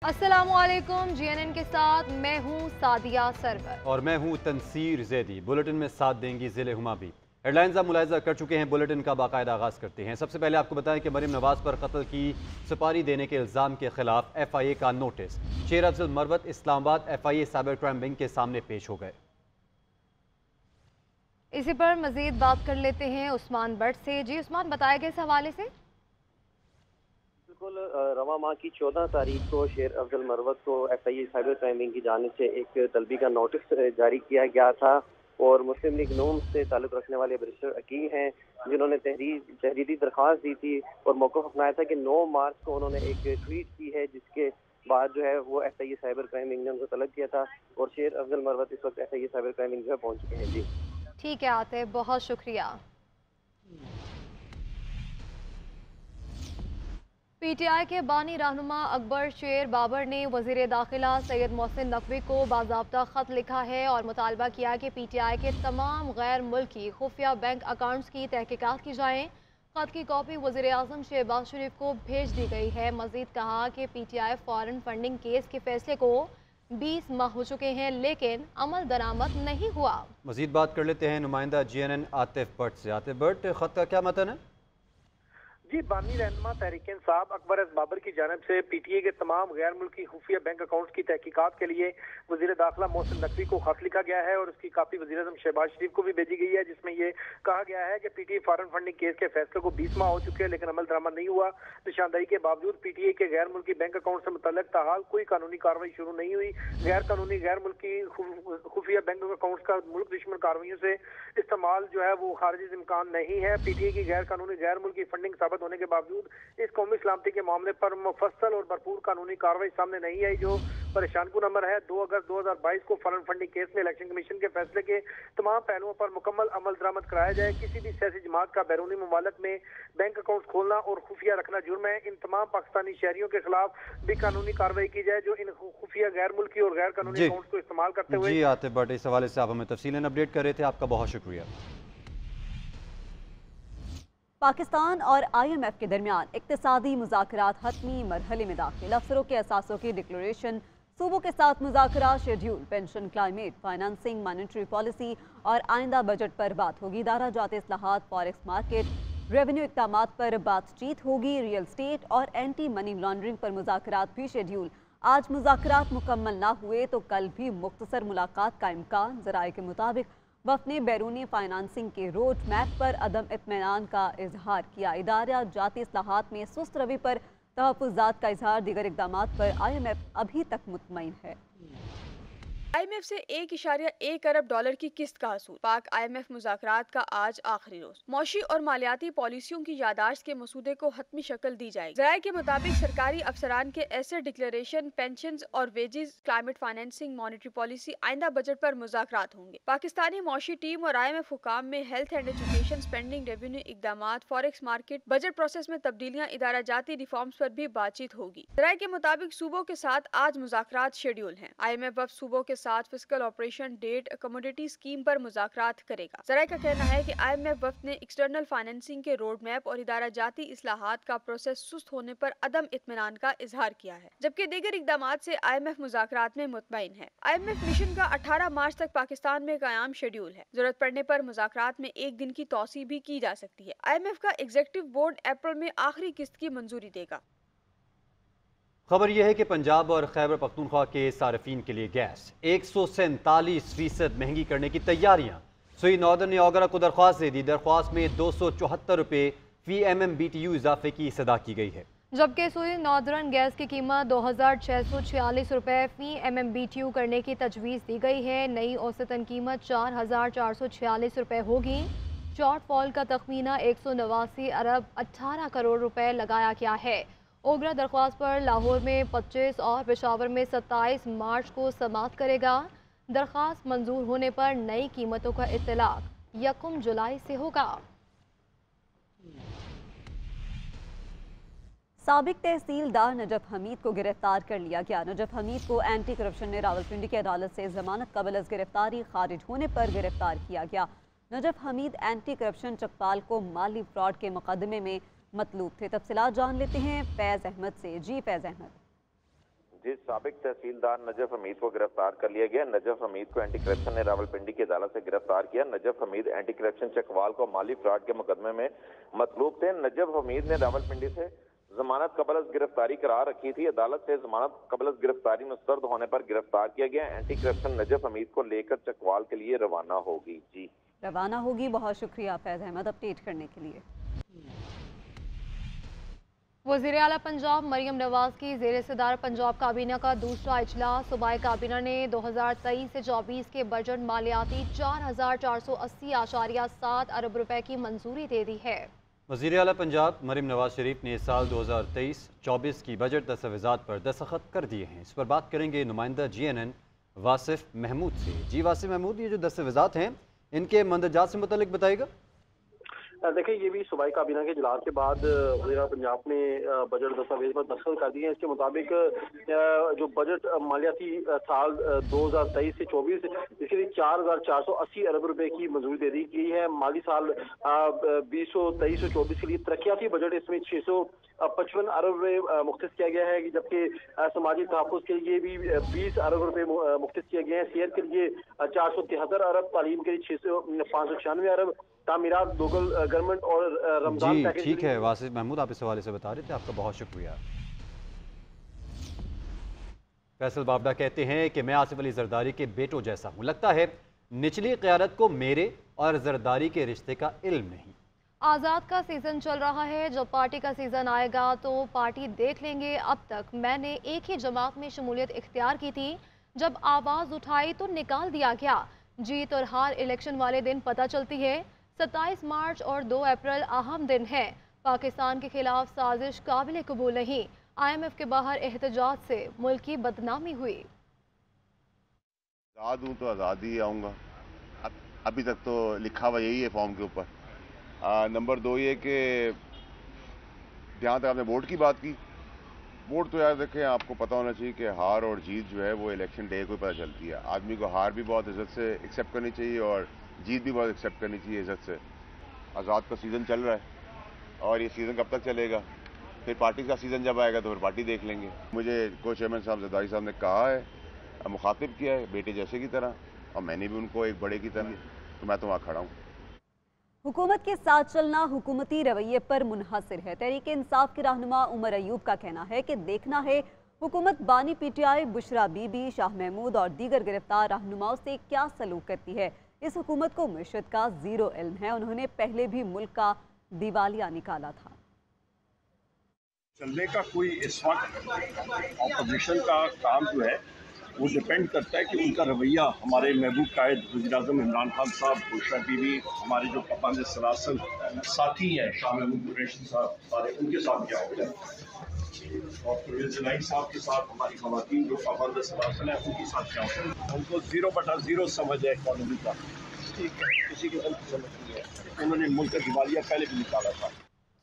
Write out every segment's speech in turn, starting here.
अस्सलामुअलैकुम। जीएनएन के साथ मैं हूँ सादिया सरवर और मैं हूँ तनसीर जैदी। बुलेटिन में साथ देंगी जिले हुमा भी। हेडलाइंस आप मुलाहिजा कर चुके हैं, बुलेटिन का बाकायदा आगाज़ करते हैं। सबसे पहले आपको बताएं कि मरीम नवाज पर कत्ल की सुपारी देने के इल्ज़ाम के खिलाफ FIA का नोटिस। शेर Afzal Marwat Islamabad FIA cyber crime wing के सामने पेश हो गए। इसी पर मजीद बात कर लेते हैं उस्मान बट से। जी उस्मान, बताए गए इस हवाले से। बिल्कुल, रवा माह की 14 तारीख को शेर अफजल मरवत को FIA साइबर क्राइम विंग की जानिब से एक तलबी का नोटिस जारी किया गया था और मुस्लिम लीग नून से ताल्लुक रखने वाले बैरिस्टर अकील हैं जिन्होंने तहरीरी दरख्वास्त दी थी और मौक़िफ़ अपनाया था कि 9 मार्च को उन्होंने एक ट्वीट की है जिसके बाद जो है वो FIA साइबर क्राइम विंग ने उनको तलब किया था और शेर अफजल मरवत इस वक्त FIA साइबर क्राइम विंग में पहुँच चुके हैं। जी ठीक है आतिफ, बहुत शुक्रिया। PTI के बानी रहनुमा अकबर शेर बाबर ने वज़ीर दाखिला सैयद मोहसिन नकवी को बाज़ाब्ता ख़त लिखा है और मुतालबा किया कि PTI के तमाम गैर मुल्की खुफिया बैंक अकाउंट्स की तहकीकात की जाए। ख़त की कॉपी वज़ीर आज़म शहबाज शरीफ को भेज दी गई है। मज़ीद कहा कि PTI फॉरेन फंडिंग केस के फैसले को 20 माह हो चुके हैं लेकिन अमल दरामद नहीं हुआ। मजीद बात कर लेते हैं नुमाइंदा GNN आतिफ भट्ट से। आतिफ भट्ट, ख़त का क्या मतन है? जी, बानी रहनुमा तहरीक इंसाफ अकबर एस बाबर की जानिब से PTA के तमाम गैर मुल्की खुफिया बैंक अकाउंट्स की तहकीकात के लिए वज़ीर दाखिला मोहसिन नकवी को खत लिखा गया है और उसकी कापी वज़ीर आज़म शहबाज शरीफ को भी भेजी गई है, जिसमें ये कहा गया है कि PTA फॉरेन फंडिंग केस के फैसले को 20 माह हो चुके हैं लेकिन अमल दरामद नहीं हुआ। निशानदाही के बावजूद PTA के गैर मुल्की बैंक अकाउंट से मुतल्लिक ताहाल कोई कानूनी कार्रवाई शुरू नहीं हुई। गैर कानूनी गैर मुल्की खुफिया बैंक अकाउंट्स का मुल्क दुश्मन कार्रवाइयों से इस्तेमाल जो है वो खारिज इम्कान नहीं है। PTA की गैर कानूनी गैर मुल्की फंडिंग साबित होने के बावजूद इस कौमी सलामती के मामले पर मुफस्सल और भरपूर कानूनी कार्रवाई सामने नहीं आई, जो परेशान कुन अमर है। 2 अगस्त 2022 को फॉरेन फंडिंग केस में इलेक्शन कमीशन के फैसले के तमाम पहलुओं पर मुकम्मल अमल दरामद कराया जाए। किसी भी सियासी जमात का बैरूनी ममालिक में बैंक अकाउंट खोलना और खुफिया रखना जुर्म है। इन तमाम पाकिस्तानी शहरियों के खिलाफ भी कानूनी कार्रवाई की जाए जो इन खुफिया गैर मुल्की और गैर कानूनी अकाउंट को इस्तेमाल करते हुए। जी आतिफ भट्ट, इस हवाले से आप हमें तफसीलन अपडेट कर रहे थे, आपका बहुत शुक्रिया। पाकिस्तान और IMF के दरमियान इक्तिसादी मुज़ाकरात हतमी मरहले में दाखिल। अफसरों के असासों की डिक्लेरेशन, सूबों के साथ मुज़ाकरात schedule, pension, climate, financing, monetary policy और आइंदा बजट पर बात होगी। इदारा जाती इस्लाहात, फॉरेक्स मार्केट, रेवेन्यू इक़दामात पर बातचीत होगी। रियल स्टेट और एंटी मनी लॉन्ड्रिंग पर मुज़ाकरात भी शेड्यूल। आज मुज़ाकरात मुकम्मल ना हुए तो कल भी मुख्तसर मुलाकात का इम्कान। ज़राए के मुताबिक वफ़द ने बैरूनी फाइनेंसिंग के रोड मैप पर अदम इत्मीनान का इजहार किया। इदारा जाती इस्लाहात में सुस्त रवि पर तहफ़्फ़ुज़ात का इजहार। दीगर इक़दामात पर IMF अभी तक मुतमईन है। IMF से $1.1 अरब की किस्त का हसूल। पाक IMF मुज़ाकरात का आज आखिरी रोज। मौशी और मालियाती पॉलिसियों की यादाश्त के मसूदे को हतमी शक्ल दी जाएगी। ज़राए के मुताबिक सरकारी अफसरान के एसेट डिक्लेरेशन, पेंशन और wages, climate financing, monetary policy, आइंदा बजट पर मुज़ाकरात होंगे। पाकिस्तानी मौशी टीम और IMF हुकाम में health and education, spending, revenue इक़दामात, फॉरेक्स मार्केट, बजट प्रोसेस में तब्दीलियाँ, इदारा जाती रिफॉर्म्स पर भी बातचीत होगी। ज़राए के मुताबिक सूबों के साथ आज मुज़ाकरात शेड्यूल हैं। IMF वफ़द सूबों के साथ fiscal operation debt commodity scheme पर मुज़ाकरात करेगा। ज़राए का कहना है कि IMF वफ़द ने एक्सटर्नल फाइनेंसिंग के रोड मैप और इदारा जाती इस्लाहात का प्रोसेस सुस्त होने पर अदम इत्मीनान का इजहार किया है, जबकि दीगर इक़दामात से IMF मुज़ाकरात में मुतमईन है। IMF मिशन का 18 मार्च तक पाकिस्तान में क़याम शेड्यूल है। जरूरत पड़ने पर मुज़ाकरात में एक दिन की तौसी भी की जा सकती है। IMF का एग्जीक्यूटिव बोर्ड अप्रैल में आखिरी किस्त की मंजूरी देगा। खबर यह है कि पंजाब और खैबर पख्तूनख्वा के सार्फिन के लिए गैस 147% महंगी करने की तैयारियां। सुई नॉर्दर्न ने ओगरा को दरख्वास्त दे दी। दरख्वास्त में 274 रुपये फी MMBTU इजाफे की सदा की गई है, जबकि सुई नॉर्दर्न गैस की कीमत 2646 रुपये फी MMBTU करने की तजवीज़ दी गई है। नई औसतन कीमत 4446 रुपये होगी। शॉर्टफॉल का तखमीना 189 अरब 18 करोड़ रुपए लगाया गया है। ओगरा दरख्वास्त पर लाहौर में 25 और पेशावर में 27 मार्च को समाअत करेगा। दरख्वास्त मंजूर होने पर नई कीमतों का इत्तलाक 1 जुलाई से होगा। साबिक तहसीलदार नजफ हमीद को गिरफ्तार कर लिया गया। नजफ हमीद को एंटी करप्शन ने रावलपिंडी की अदालत से जमानत कबल अज गिरफ्तारी खारिज होने पर गिरफ्तार किया गया। नजफ हमीद एंटी करप्शन चकपाल को माली फ्रॉड के मुकदमे में मतलूब थे। तफसीलात जान लेते हैं फैज़ अहमद से। जी फैज़ अहमद। जिस साबिक तहसीलदार नजफ हमीद को गिरफ्तार कर लिया गया। नजफ हमीद को एंटी करप्शन ने रावलपिंडी की अदालत से गिरफ्तार किया। Najaf Hamid anti corruption Chakwal को माली फ्रॉड के मुकदमे में मतलूब थे। नजफ हमीद ने रावलपिंडी से जमानत कबल गिरफ्तारी करार रखी थी। अदालत से जमानत कबल गिरफ्तारी मुस्तरद होने पर गिरफ्तार किया गया। एंटी करप्शन नजफ हमीद को लेकर चकवाल के लिए रवाना होगी। जी रवाना होगी। बहुत शुक्रिया फैज अहमद अपडेट करने के लिए। वज़ीर आला पंजाब मरियम नवाज की ज़ेर सदार पंजाब काबीना का दूसरा इजलास। सूबाई काबीना ने 2023 से 24 के बजट मालियाती 4,480.7 अरब रुपए की मंजूरी दे दी है। वज़ीर आला पंजाब मरियम नवाज शरीफ ने साल 2023-24 की बजट दस्तावेज़ात पर दस्तखत कर दिए हैं। इस पर बात करेंगे नुमाइंदा GNN वासिफ महमूद से। जी वासिफ महमूद, ये जो दस्तावेज़ात हैं इनके मंदरजात से मुतल्लिक बताइएगा। देखिए, ये भी सूबाई काबीना के इजलास के बाद वज़ीर आला पंजाब ने बजट दस्तावेज पर दस्तखत कर दिए हैं। इसके मुताबिक जो बजट मालियाती साल 2023 से 24 इसके लिए 4,480 अरब रुपए की मंजूरी दे दी गई है। माली साल 2023-24 के लिए तरक्याती बजट इसमें 655 अरब रुपए मुख्तस किया गया है, जबकि समाजी तहफ़्फ़ुज़ के लिए भी 20 अरब रुपए मुख्तस किए गए हैं। सेहत के लिए 473 अरब, तालीम के लिए 596 अरब, तामीरात, लोकल गवर्नमेंट और रमजान पैकेज। ठीक है वासिफ महमूद, आप इस हवाले से बता रहे थे, आपका बहुत शुक्रिया। फैसल बाबड़ा कहते हैं कि मैं आसिफ अली जरदारी के बेटों जैसा हूं। लगता है निचली क़यादत को मेरे और जरदारी के रिश्ते का इल्म नहीं। आज़ाद का सीज़न चल रहा है, जब पार्टी का सीज़न आएगा तो पार्टी देख लेंगे। अब तक मैंने एक ही जमात में शमूलियत इख्तियार की थी, जब आवाज़ उठाई तो निकाल दिया गया। जीत और हार इलेक्शन वाले दिन पता चलती है। 27 मार्च और 2 अप्रैल अहम दिन है। पाकिस्तान के खिलाफ साजिश काबिल कबूल नहीं। IMF के बाहर एहतजाज से मुल्क की बदनामी हुई। आज़ाद हूँ तो आज़ाद ही आऊँगा। अभी तक तो लिखा हुआ यही है फॉर्म के ऊपर। नंबर 2 ये कि जहाँ तक आपने वोट की बात की, वोट तो यार देखें, आपको पता होना चाहिए कि हार और जीत जो है वो इलेक्शन डे को पता चलती है। आदमी को हार भी बहुत इज्जत से एक्सेप्ट करनी चाहिए और जीत भी बहुत एक्सेप्ट करनी चाहिए इज्जत से। आज़ाद का सीज़न चल रहा है और ये सीज़न कब तक चलेगा, फिर पार्टी का सीज़न जब आएगा तो फिर पार्टी देख लेंगे। मुझे को चेयरमैन साहब जरदारी साहब ने कहा है, मुखातिब किया है बेटे जैसे की तरह, और मैंने भी उनको एक बड़े की तरह, तो मैं तो वहाँ खड़ा हूँ। हुकूमत के साथ चलना हुकूमती रवैये पर मुनहसर है। तहरीक इंसाफ के रहनुमा उमर अयूब का कहना है कि देखना है हुकूमत बानी PTI बुशरा बीबी, शाह महमूद और दीगर गिरफ्तार रहनुमाओं से क्या सलूक करती है। इस हुकूमत को मुर्शद का जीरो इल्म है। उन्होंने पहले भी मुल्क का दिवालिया निकाला था। चलने का कोई इस वक्त ऑपोजिशन का काम जो है वो डिपेंड करता है कि उनका रवैया हमारे महबूब कायद वज़ीर-ए-आज़म इमरान खान साहब, बुशरा बीबी, हमारे जो पाबंद सलासल साथी हैं शाह महमूद कुरैशी साहब, सारे उनके साथ क्या होता है, और परवेज़ इलाही साहब के साथ हमारी ख़वातीन जो पाबंद सलासल हैं उनके साथ क्या होता है। उनको 0/0 समझ है इकॉनमी का, ठीक है, किसी किस्म की समझ नहीं है। उन्होंने मुल्क का दिवालिया पहले भी निकाला था।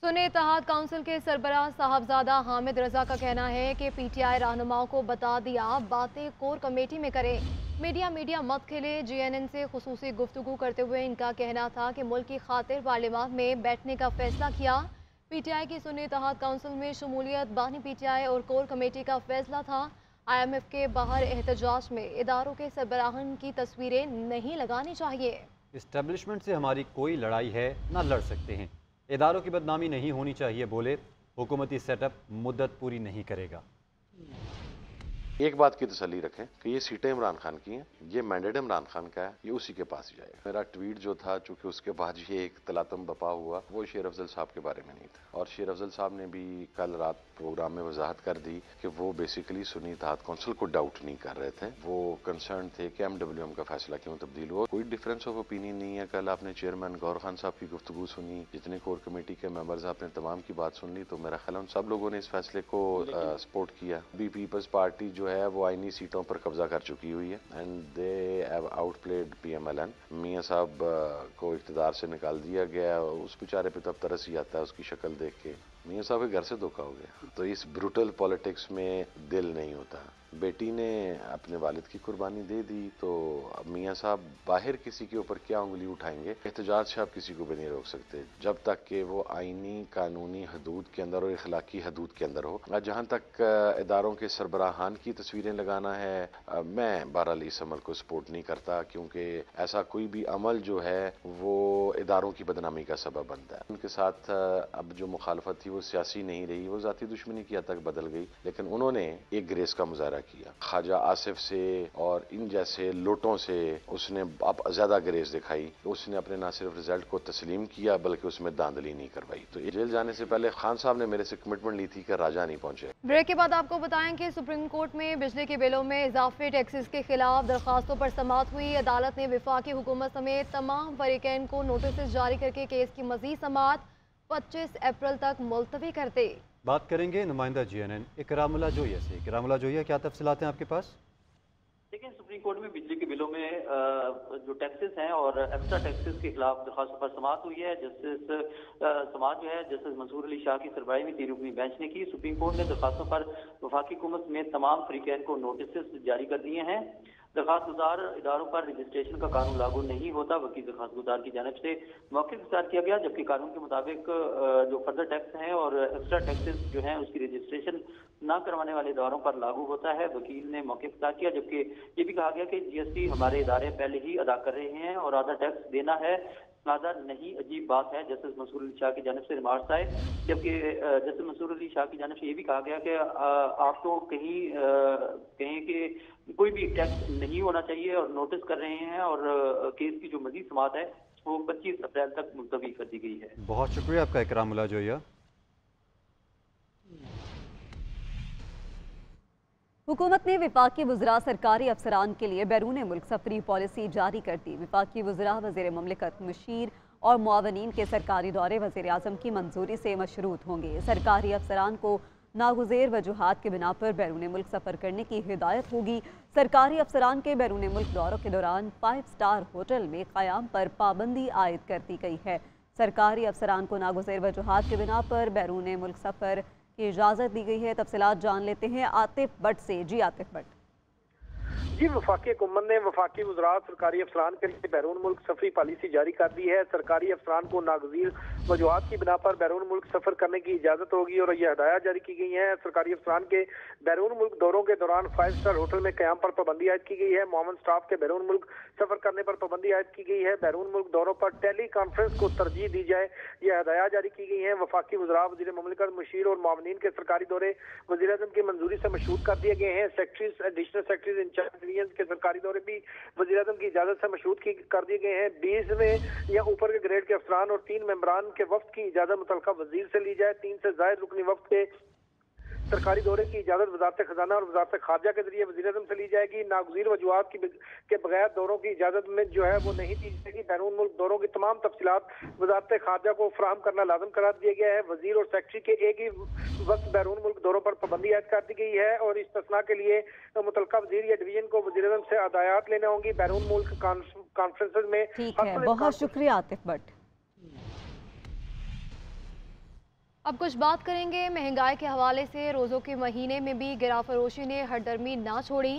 सुन्नी इत्तेहाद काउंसिल के सरबराह साहबजादा हामिद रजा का कहना है कि PTI रहनुमाओं को बता दिया, बातें कोर कमेटी में करें। मीडिया मत खेले। GNN से खुसूसी गुफ्तगू करते हुए इनका कहना था कि मुल्क की खातिर पार्लियामान में बैठने का फैसला किया। PTI की सुन्नी इत्तेहाद काउंसिल में शमूलियत बानी PTI और कोर कमेटी का फैसला था। IMF के बाहर एहतजाज में इदारों के सरबराहन की तस्वीरें नहीं लगानी चाहिए। इस्टेब्लिशमेंट से हमारी कोई लड़ाई है, ना लड़ सकते हैं। इदारों की बदनामी नहीं होनी चाहिए, बोले हुकूमती सेटअप मुद्दत पूरी नहीं करेगा। एक बात की तसल्ली रखें कि ये सीटें इमरान खान की हैं, ये मैंडेट इमरान खान का है, ये उसी के पास ही जाएगा। मेरा ट्वीट जो था, चूंकि उसके बाद ये एक तलातम बपा हुआ, वो शेर अफजल साहब के बारे में नहीं था। और शेर अफजल साहब ने भी कल रात प्रोग्राम में वजाहत कर दी कि वो बेसिकली सुन्नी इत्तेहाद काउंसिल को डाउट नहीं कर रहे थे। वो कंसर्न थे कि MWM का फैसला क्यों तब्दील हुआ। कोई डिफरेंस ऑफ ओपिनियन नहीं है। कल आपने चेयरमैन गौर खान साहब की गुफ्तगू सुनी, जितने कोर कमेटी के मेंबर्स आपने तमाम की बात सुन ली, तो मेरा ख्याल उन सब लोगों ने इस फैसले को सपोर्ट किया। पीपल्स पार्टी जो है वो आईनी सीटों पर कब्जा कर चुकी हुई है and they have outplayed PMLN। मियां साहब को इख्तिदार से निकाल दिया गया, उस बेचारे पे तो अब तरस ही आता है उसकी शक्ल देख के। मियां साहब के घर से धोखा हो गया। तो इस ब्रूटल पॉलिटिक्स में दिल नहीं होता। बेटी ने अपने वालिद की कुर्बानी दे दी, तो अब मियां साहब बाहर किसी के ऊपर क्या उंगली उठाएंगे? एहतजाज से आप किसी को भी नहीं रोक सकते जब तक कि वो आईनी कानूनी हदूद के अंदर और इखलाकी हदूद के अंदर हो। जहां तक इदारों के सरबराहान की तस्वीरें लगाना है, मैं बहरहाल इस अमल को सपोर्ट नहीं करता, क्योंकि ऐसा कोई भी अमल जो है वो इदारों की बदनामी का सबब बनता है। उनके साथ अब जो मुखालफत थी वो सियासी नहीं रही, वो जाती दुश्मनी की हद तक बदल गई, लेकिन उन्होंने एक ग्रेस का मुजाहरा किया। ख्वाजा आसिफ से और इन जैसे लोटों से उसने अब ज्यादा ग्रेस दिखाई। उसने अपने ना सिर्फ रिजल्ट को तस्लीम किया बल्कि उसमें धांधली नहीं करवाई। तो जेल जाने से पहले खान साहब ने मेरे से कमिटमेंट ली थी कि राजा नहीं पहुंचे। ब्रेक के बाद आपको बताएं कि सुप्रीम कोर्ट में बिजली के बिलों में इजाफे टैक्सेस के खिलाफ दरखास्तों पर समाअत हुई। अदालत ने वफाकी हुकूमत समेत तमाम फरीकैन को नोटिस जारी करके केस की मजीद समाअत 25 अप्रैल तक मुलतवी कर दी। बात करेंगे नुमाइंदा GNN इकरामुल्लाह जोया से। इकरामुल्लाह जोया, क्या तफसीलात हैं आपके पास? लेकिन सुप्रीम कोर्ट में बिजली के बिलों में जो टैक्सेस हैं और एक्स्ट्रा टैक्सेस के खिलाफ दरखास्तों पर समाअत हुई है। समाअत जो है जस्टिस मंसूर अली शाह की सरबराही में 3 रुकनी बेंच ने की। सुप्रीम कोर्ट ने दरखास्तों पर वफाकी हुकूमत समेत तमाम फरीकैन को नोटिस जारी कर दिए हैं। दरखास्त गुजार इदारों पर रजिस्ट्रेशन का कानून लागू नहीं होता, वकील दरखास्त गुजार की जानिब से मौके इख्तियार किया गया, जबकि कानून के मुताबिक जो फर्दर टैक्स हैं और एक्स्ट्रा टैक्सेस जो हैं उसकी रजिस्ट्रेशन ना करवाने वाले इदारों पर लागू होता है। वकील ने मौके इख्तियार किया, जबकि ये भी कहा गया कि GST हमारे इदारे पहले ही अदा कर रहे हैं और आधा टैक्स देना है, आधा नहीं। अजीब बात है। जस्टिस मंसूर अली शाह की जानिब से रिमार्क्स आए, जबकि जस्टिस मंसूर अली शाह की जानिब से ये भी कहा गया कि आप तो कहीं कि कोई भी टैक्स नहीं होना चाहिए और नोटिस कर रहे हैं, और केस की जो मजीद समाअत है वो 25 अप्रैल तक मुलतवी कर दी गई है। बहुत शुक्रिया आपका इकरामुल्लाह जोया। हुकूमत ने विफाकी वज़रा सरकारी अफसरान के लिए बैरून मुल्क सफरी पॉलिसी जारी कर दी। विफाकी वज़रा वज़ीर ममलिकत मुशीर और मुआवनीन के सरकारी दौरे वज़ीर आज़म की मंजूरी से मशरूत होंगे। सरकारी अफसरान को नागुज़ेर वजूहात के बिना पर बैरून मुल्क सफ़र करने की हिदायत होगी। सरकारी अफसरान के बैरून मुल्क दौरों के दौरान 5 स्टार होटल में क़याम पर पाबंदी आयद कर दी गई है। सरकारी अफसरान को नागुज़ेर वजूहात के बिना पर बैरून मुल्क सफ़र की इजाज़त दी गई है। तफसीलात जान लेते हैं आतिफ भट्ट से। जी आतिफ भट्ट। जी, वफाकी हुकूमत ने वफाकी वज़रात सरकारी अफसरान के लिए बैरून मुल्क सफरी पॉलिसी जारी कर दी है। सरकारी अफसरान को नागज़ीर वजूहात की बिना पर बैरून मुल्क सफर करने की इजाजत होगी और यह हदायत जारी की गई है। सरकारी अफसरान के बैरून मुल्क दौरों के दौरान 5 स्टार होटल में क़याम पर पाबंदी आयद की गई है। मुआवन स्टाफ के बैरून मुल्क सफर करने पर पाबंदी आयद की गई है। बैरून मुल्क दौरों पर टेली कॉन्फ्रेंस को तरजीह दी जाए, यह हदायत जारी की गई है। वफाकी वज़रा वज़ीर ममलिकत मुशीर और मुआवनीन के सरकारी दौरे वज़ीर आज़म की मंजूरी से मशरूत कर दिए गए हैं। Secretaries, additional secretaries, in charge division के सरकारी दौरे भी वज़ीर आज़म की इजाजत से मशरूत कर दिए गए हैं। 20वें या ऊपर के ग्रेड के अफसरान और 3 मेंबरान के वफ्द की इजाजत मुतल्लिका वजीर से ली जाए। 3 से ज़ायद रुकनी वफ्द के सरकारी दौरे की इजाजत वजारत खजाना और वजारत खारजा के जरिए वज़ीर आज़म से ली जाएगी। नागज़ीर वजूहात के बगैर दौरों की इजाजत में जो है वो नहीं दी जाएगी। बैरून मुल्क दौरों की तमाम तफसीलात वजारत खारजा को फराहम करना लाजम करार दिया गया है। वजीर और सेक्रेटरी के एक ही वक्त बैरून मुल्क दौरों पर पाबंदी आयद कर दी गई है और इस तस्ना के लिए मुतल्लिका वजीर या डिवीजन को वज़ीर आज़म से हदायत लेने होंगी। बैरून मुल्क कॉन्फ्रेंसेज में। ठीक है, बहुत शुक्रिया आतिफ भट्ट। अब कुछ बात करेंगे महंगाई के हवाले से। रोज़ों के महीने में भी गिरा फरोशी ने हरदर्मी ना छोड़ी।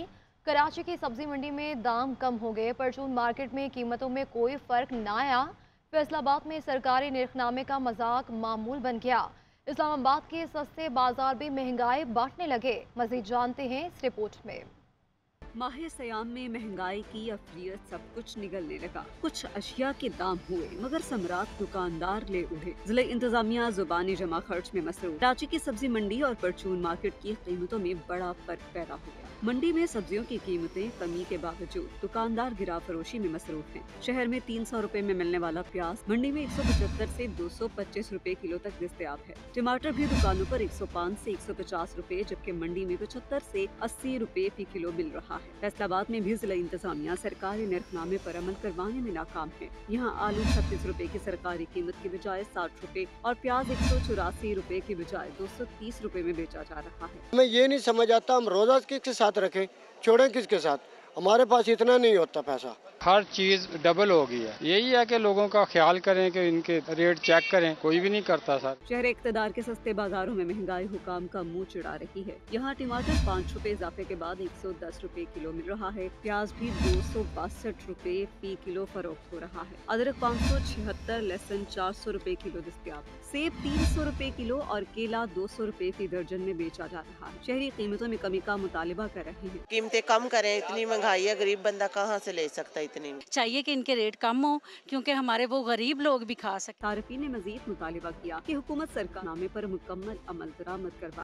कराची की सब्जी मंडी में दाम कम हो गए, परचून मार्केट में कीमतों में कोई फ़र्क ना आया। फैसलाबाद में सरकारी निर्खनामे का मजाक मामूल बन गया। इस्लामाबाद के सस्ते बाजार भी महंगाई बांटने लगे। मज़ीद जानते हैं इस रिपोर्ट में। माह सयाम में महंगाई की अफरियत सब कुछ निगलने लगा। कुछ अशिया के दाम हुए मगर सम्राट दुकानदार ले उड़े। जिला इंतजामिया जुबानी जमा खर्च में मसरूफ। कराची की सब्जी मंडी और परचून मार्केट की कीमतों में बड़ा फर्क पैदा हो गया। मंडी में सब्जियों की कीमतें कमी के बावजूद दुकानदार गिरा फरोशी में मसरूफ हैं। शहर में 300 रुपए में मिलने वाला प्याज मंडी में 175 से 225 रुपए किलो तक दस्तयाब है। टमाटर भी दुकानों पर 105 से 150 रुपए, जबकि मंडी में 75 से 80 रुपए फी किलो मिल रहा है। फैसलाबाद में भी जिला इंतजामिया सरकारी निर्खनामे पर अमल करवाने में नाकाम है। यहाँ आलू 36 रुपए की सरकारी कीमत की बजाय 60 रुपए और प्याज 184 रुपए की बजाय 230 रुपए में बेचा जा रहा है। मैं ये नहीं समझ आता, हम रोजा किसके साथ रखें, छोड़ें किसके साथ। हमारे पास इतना नहीं होता पैसा। हर चीज डबल हो गई है। यही है कि लोगों का ख्याल करें कि इनके रेट चेक करें, कोई भी नहीं करता सर। शहर इक़्तिदार के सस्ते बाजारों में महंगाई हुकाम का मुंह चिढ़ा रही है। यहाँ टमाटर 5 रुपए इजाफे के बाद 110 रुपए किलो मिल रहा है। प्याज भी 262 रुपए फी किलो फरोख्त हो रहा है। अदरक 576, लहसुन 400 रुपए किलो दस्तयाब, सेब 300 रुपए किलो और केला 200 रुपए फी दर्जन में बेचा जा रहा है। शहरी कीमतों में कमी का मुतालिबा कर रहे हैं। कीमतें कम करें, इतनी महंगाई है, गरीब बंदा कहाँ से ले सकता है। इतनी चाहिए कि इनके रेट कम हो, क्योंकि हमारे वो गरीब लोग भी खा सकते। तारफीन ने मजीद मुतालिबा किया कि हुकूमत सरकारनामे पर मुकम्मल अमल दरामद करवा